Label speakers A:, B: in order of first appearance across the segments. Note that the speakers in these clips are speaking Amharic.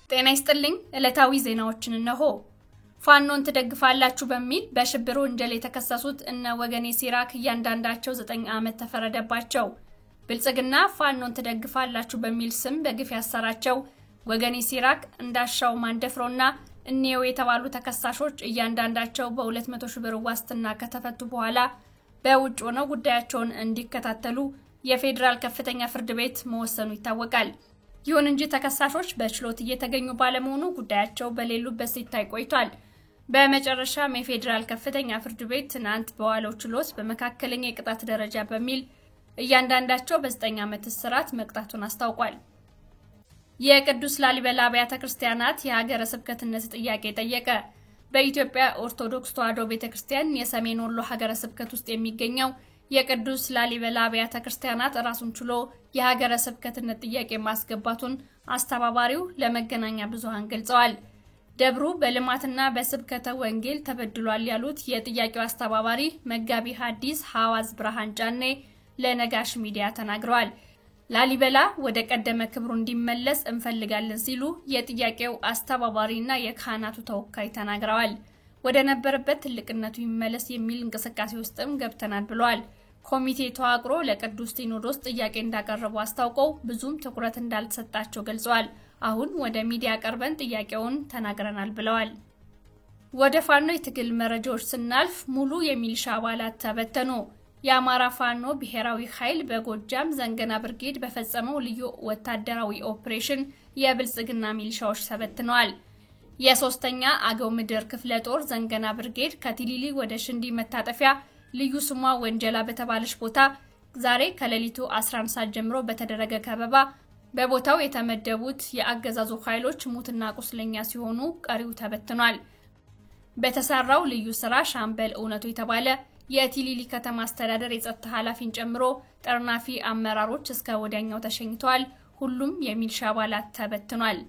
A: ጤና ይስጥልኝ ዕለታዊ ዜናዎችን እነሆ ፋኖን ተደግፋላችሁ በሚል በሽብር ወንጀል የተከሰሱት እነ ወገኔ ሲራክ እያንዳንዳቸው 9 ዓመት ተፈረደባቸው ብልጽግና ፋኖን ተደግፋላችሁ በሚል ስም በግፍ ያሰራቸው ወገኔ ሲራክ እንዳሻው ማንደፍሮና እነየው የተባሉ ተከሳሾች እያንዳንዳቸው በ200 ሺህ ብር ዋስትና ከተፈቱ በኋላ በውጭ ሆነው ጉዳያቸውን እንዲከታተሉ የፌደራል ከፍተኛ ፍርድ ቤት መወሰኑ ይታወቃል። ይሁን እንጂ ተከሳሾች በችሎት እየተገኙ ባለመሆኑ ጉዳያቸው በሌሉበት ሲታይ ቆይቷል። በመጨረሻም የፌደራል ከፍተኛ ፍርድ ቤት ትናንት በዋለው ችሎት በመካከለኛ የቅጣት ደረጃ በሚል እያንዳንዳቸው በ9 ዓመት እስራት መቅጣቱን አስታውቋል። የቅዱስ ላሊበላ አብያተ ክርስቲያናት የሀገረ ስብከትነት ጥያቄ ጠየቀ። በኢትዮጵያ ኦርቶዶክስ ተዋሕዶ ቤተክርስቲያን የሰሜን ወሎ ሀገረ ስብከት ውስጥ የሚገኘው የቅዱስ ላሊበላ አብያተ ክርስቲያናት ራሱን ችሎ የሀገረ ስብከትነት ጥያቄ ማስገባቱን አስተባባሪው ለመገናኛ ብዙሃን ገልጸዋል። ደብሩ በልማትና በስብከተ ወንጌል ተበድሏል ያሉት የጥያቄው አስተባባሪ መጋቢ ሐዲስ ሐዋዝ ብርሃን ጫኔ ለነጋሽ ሚዲያ ተናግረዋል። ላሊበላ ወደ ቀደመ ክብሩ እንዲመለስ እንፈልጋለን ሲሉ የጥያቄው አስተባባሪና የካህናቱ ተወካይ ተናግረዋል። ወደ ነበረበት ትልቅነቱ ይመለስ የሚል እንቅስቃሴ ውስጥም ገብተናል ብለዋል። ኮሚቴ ተዋቅሮ ለቅዱስ ሲኖዶስ ጥያቄ እንዳቀረቡ አስታውቀው ብዙም ትኩረት እንዳልተሰጣቸው ገልጸዋል። አሁን ወደ ሚዲያ ቀርበን ጥያቄውን ተናግረናል ብለዋል። ወደ ፋኖ የትግል መረጃዎች ስናልፍ ሙሉ የሚሊሻ አባላት ተበተኑ። የአማራ ፋኖ ብሔራዊ ኃይል በጎጃም ዘንገና ብርጌድ በፈጸመው ልዩ ወታደራዊ ኦፕሬሽን የብልጽግና ሚሊሻዎች ተበትነዋል። የሶስተኛ አገው ምድር ክፍለ ጦር ዘንገና ብርጌድ ከቲሊሊ ወደ ሽንዲ መታጠፊያ ልዩ ስሟ ወንጀላ በተባለች ቦታ ዛሬ ከሌሊቱ 11 ሰዓት ጀምሮ በተደረገ ከበባ በቦታው የተመደቡት የአገዛዙ ኃይሎች ሙትና ቁስለኛ ሲሆኑ ቀሪው ተበትኗል። በተሰራው ልዩ ስራ ሻምበል እውነቱ የተባለ የቲሊሊ ከተማ አስተዳደር የጸጥታ ኃላፊን ጨምሮ ጠርናፊ አመራሮች እስከ ወዲያኛው ተሸኝተዋል። ሁሉም የሚሊሻ አባላት ተበትኗል።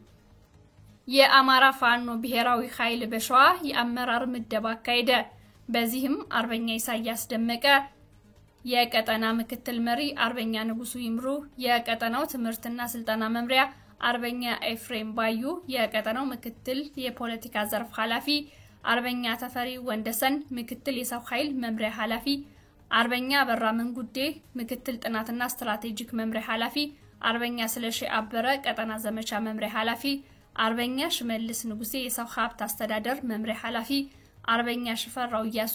A: የአማራ ፋኖ ብሔራዊ ኃይል በሸዋ የአመራር ምደባ አካሄደ። በዚህም አርበኛ ኢሳያስ ደመቀ የቀጠና ምክትል መሪ፣ አርበኛ ንጉሱ ይምሩ የቀጠናው ትምህርትና ስልጠና መምሪያ፣ አርበኛ ኤፍሬም ባዩ የቀጠናው ምክትል የፖለቲካ ዘርፍ ኃላፊ፣ አርበኛ ተፈሪ ወንደሰን ምክትል የሰው ኃይል መምሪያ ኃላፊ፣ አርበኛ በራ መንጉዴ ምክትል ጥናትና ስትራቴጂክ መምሪያ ኃላፊ፣ አርበኛ ስለሺ አበረ ቀጠና ዘመቻ መምሪያ ኃላፊ፣ አርበኛ ሽመልስ ንጉሴ የሰው ሀብት አስተዳደር መምሪያ ኃላፊ፣ አርበኛ ሽፈራው ያሱ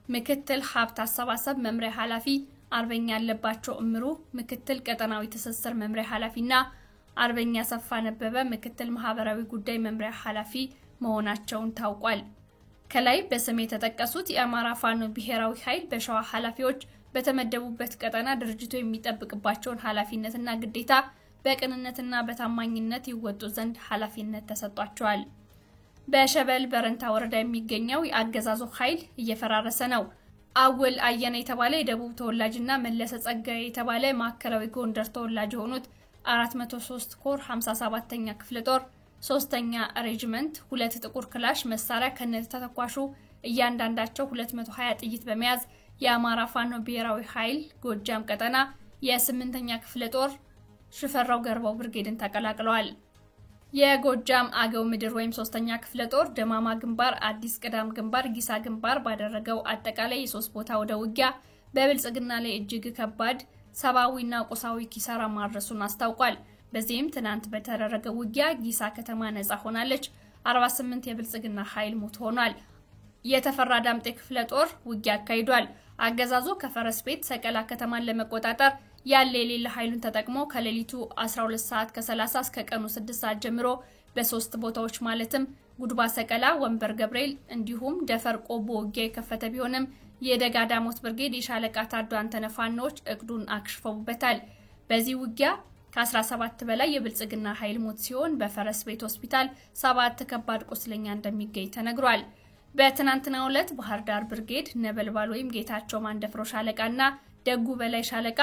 A: ምክትል ሀብት አሰባሰብ መምሪያ ኃላፊ፣ አርበኛ አለባቸው እምሩ ምክትል ቀጠናዊ ትስስር መምሪያ ኃላፊና አርበኛ ሰፋ ነበበ ምክትል ማህበራዊ ጉዳይ መምሪያ ኃላፊ መሆናቸውን ታውቋል። ከላይ በስም የተጠቀሱት የአማራ ፋኖ ብሔራዊ ኃይል በሸዋ ኃላፊዎች በተመደቡበት ቀጠና ድርጅቱ የሚጠብቅባቸውን ኃላፊነትና ግዴታ በቅንነትና በታማኝነት ይወጡ ዘንድ ኃላፊነት ተሰጥቷቸዋል። በሸበል በረንታ ወረዳ የሚገኘው የአገዛዙ ኃይል እየፈራረሰ ነው። አወል አየነ የተባለ የደቡብ ተወላጅና መለሰ ጸጋዬ የተባለ ማዕከላዊ ጎንደር ተወላጅ የሆኑት 403 ኮር 57ኛ ክፍለ ጦር 3ኛ ሬጂመንት 2 ጥቁር ክላሽ መሳሪያ ከነተተኳሹ እያንዳንዳቸው 220 ጥይት በመያዝ የአማራ ፋኖ ብሔራዊ ኃይል ጎጃም ቀጠና የ8ኛ ክፍለ ጦር ሽፈራው ገርባው ብርጌድን ተቀላቅለዋል። የጎጃም አገው ምድር ወይም 3ኛ ክፍለ ጦር ደማማ ግንባር፣ አዲስ ቅዳም ግንባር፣ ጊሳ ግንባር ባደረገው አጠቃላይ የ3 ቦታ ወደ ውጊያ በብልጽግና ላይ እጅግ ከባድ ሰብአዊና ቁሳዊ ኪሳራ ማድረሱን አስታውቋል። በዚህም ትናንት በተደረገ ውጊያ ጊሳ ከተማ ነፃ ሆናለች። 48 የብልጽግና ኃይል ሞት ሆኗል። የተፈራ ዳምጤ ክፍለ ጦር ውጊያ አካሂዷል። አገዛዙ ከፈረስ ቤት ሰቀላ ከተማን ለመቆጣጠር ያለ የሌለ ኃይሉን ተጠቅሞ ከሌሊቱ 12 ሰዓት ከ30 እስከ ቀኑ 6 ሰዓት ጀምሮ በ3 ቦታዎች ማለትም ጉድባ ሰቀላ፣ ወንበር ገብርኤል እንዲሁም ደፈር ቆቦ ውጊያ የከፈተ ቢሆንም የደጋዳሞት ብርጌድ የሻለቃ ታዱ አንተነፋኖች እቅዱን አክሽፈውበታል። በዚህ ውጊያ ከ17 በላይ የብልጽግና ኃይል ሞት ሲሆን በፈረስ ቤት ሆስፒታል 7 ከባድ ቁስለኛ እንደሚገኝ ተነግሯል። በትናንትናው ዕለት ባህር ዳር ብርጌድ ነበልባል ወይም ጌታቸው ማንደፍሮ ሻለቃና ደጉ በላይ ሻለቃ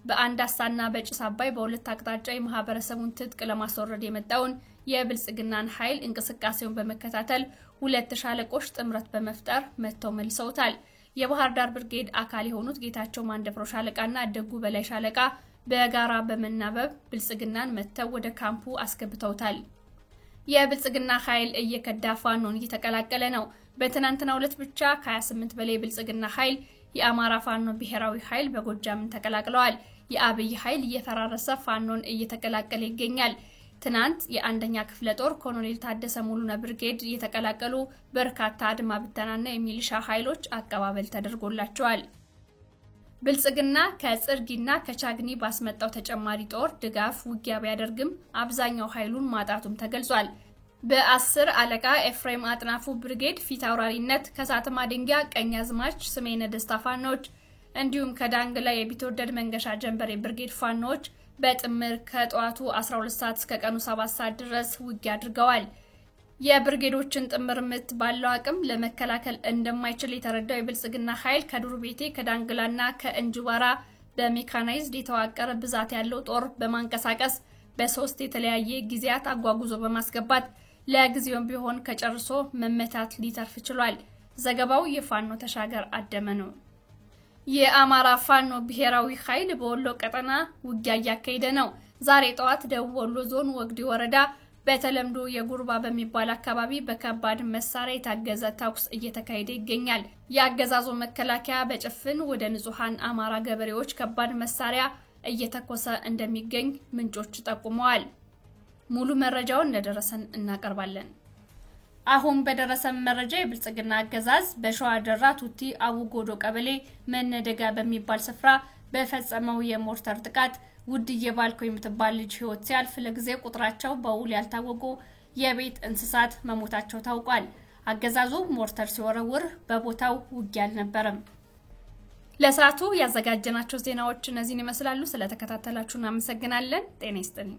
A: በአንዳሳና በጭስ አባይ በሁለት አቅጣጫ የማህበረሰቡን ትጥቅ ለማስወረድ የመጣውን የብልጽግናን ኃይል እንቅስቃሴውን በመከታተል 2 ሻለቆች ጥምረት በመፍጠር መተው መልሰውታል። የባህር ዳር ብርጌድ አካል የሆኑት ጌታቸው ማንደፍሮ ሻለቃና ደጉ በላይ ሻለቃ በጋራ በመናበብ ብልጽግናን መተው ወደ ካምፑ አስገብተውታል። የብልጽግና ኃይል እየከዳ ፋኖን እየተቀላቀለ ነው። በትናንትናው ዕለት ብቻ ከ28 በላይ ብልጽግና ኃይል የአማራ ፋኖ ብሔራዊ ኃይል በጎጃም ተቀላቅለዋል። የአብይ ኃይል እየፈራረሰ ፋኖን እየተቀላቀለ ይገኛል። ትናንት የአንደኛ ክፍለ ጦር ኮሎኔል ታደሰ ሙሉነ ብርጌድ እየተቀላቀሉ በርካታ አድማ ብተናና የሚሊሻ ኃይሎች አቀባበል ተደርጎላቸዋል። ብልጽግና ከጽርጊና ከቻግኒ ባስመጣው ተጨማሪ ጦር ድጋፍ ውጊያ ቢያደርግም አብዛኛው ኃይሉን ማጣቱም ተገልጿል። በ10 አለቃ ኤፍሬም አጥናፉ ብርጌድ ፊት አውራሪነት ከሳተማ ድንጋይ ቀኛዝማች ስሜነ ደስታ ፋኖች እንዲሁም ከዳንግላ የቢትወደድ መንገሻ ጀንበሬ ብርጌድ ፋኖች በጥምር ከጠዋቱ 12 ሰዓት እስከ ቀኑ 7 ሰዓት ድረስ ውጊያ አድርገዋል። የብርጌዶችን ጥምር ምት ባለው አቅም ለመከላከል እንደማይችል የተረዳው የብልጽግና ኃይል ከዱር ቤቴ ከዳንግላና ከእንጅባራ በሜካናይዝድ የተዋቀረ ብዛት ያለው ጦር በማንቀሳቀስ በ3 የተለያየ ጊዜያት አጓጉዞ በማስገባት ለጊዜውም ቢሆን ከጨርሶ መመታት ሊተርፍ ችሏል። ዘገባው የፋኖ ተሻገር አደመ ነው። የአማራ ፋኖ ብሔራዊ ኃይል በወሎ ቀጠና ውጊያ እያካሄደ ነው። ዛሬ ጠዋት ደቡብ ወሎ ዞን ወግዲ ወረዳ በተለምዶ የጉርባ በሚባል አካባቢ በከባድ መሳሪያ የታገዘ ተኩስ እየተካሄደ ይገኛል። የአገዛዙ መከላከያ በጭፍን ወደ ንጹሃን አማራ ገበሬዎች ከባድ መሳሪያ እየተኮሰ እንደሚገኝ ምንጮች ጠቁመዋል። ሙሉ መረጃውን እንደደረሰን እናቀርባለን። አሁን በደረሰን መረጃ የብልጽግና አገዛዝ በሸዋ ደራ ቱቲ አቡጎዶ ቀበሌ መነደጋ በሚባል ስፍራ በፈጸመው የሞርተር ጥቃት ውድዬ ባልኮ የምትባል ልጅ ህይወት ሲያልፍ ለጊዜ ቁጥራቸው በውል ያልታወቁ የቤት እንስሳት መሞታቸው ታውቋል። አገዛዙ ሞርተር ሲወረውር በቦታው ውጊያ አልነበረም። ለሰዓቱ ያዘጋጀናቸው ዜናዎች እነዚህን ይመስላሉ። ስለተከታተላችሁን አመሰግናለን። ጤና ይስጥልኝ።